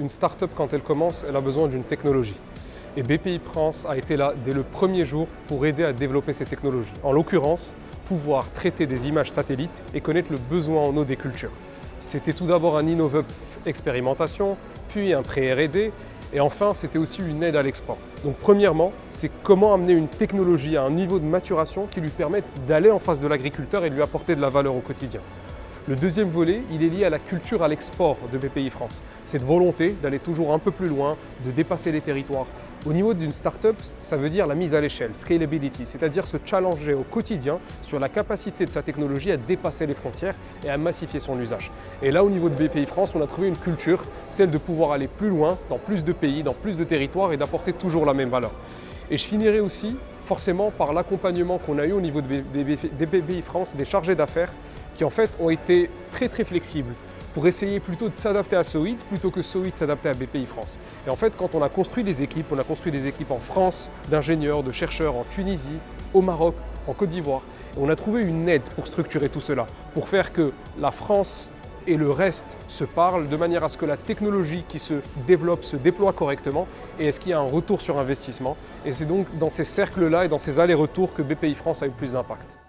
une start-up, quand elle commence, elle a besoin d'une technologie. Et BPI France a été là dès le premier jour pour aider à développer ces technologies. En l'occurrence, pouvoir traiter des images satellites et connaître le besoin en eau des cultures. C'était tout d'abord un Innovup expérimentation, puis un pré-R&D, et enfin, c'était aussi une aide à l'export. Donc premièrement, c'est comment amener une technologie à un niveau de maturation qui lui permette d'aller en face de l'agriculteur et de lui apporter de la valeur au quotidien. Le deuxième volet, il est lié à la culture à l'export de BPI France. Cette volonté d'aller toujours un peu plus loin, de dépasser les territoires. Au niveau d'une start-up, ça veut dire la mise à l'échelle, scalability, c'est-à-dire se challenger au quotidien sur la capacité de sa technologie à dépasser les frontières et à massifier son usage. Et là, au niveau de BPI France, on a trouvé une culture, celle de pouvoir aller plus loin, dans plus de pays, dans plus de territoires et d'apporter toujours la même valeur. Et je finirai aussi forcément par l'accompagnement qu'on a eu au niveau des BPI France, des chargés d'affaires, qui en fait ont été très flexibles pour essayer plutôt de s'adapter à Sowit plutôt que Sowit s'adapter à BPI France. Et en fait, quand on a construit des équipes, on a construit des équipes en France, d'ingénieurs, de chercheurs, en Tunisie, au Maroc, en Côte d'Ivoire. Et on a trouvé une aide pour structurer tout cela, pour faire que la France et le reste se parlent de manière à ce que la technologie qui se développe se déploie correctement et est-ce qu'il y a un retour sur investissement. Et c'est donc dans ces cercles-là et dans ces allers-retours que BPI France a eu plus d'impact.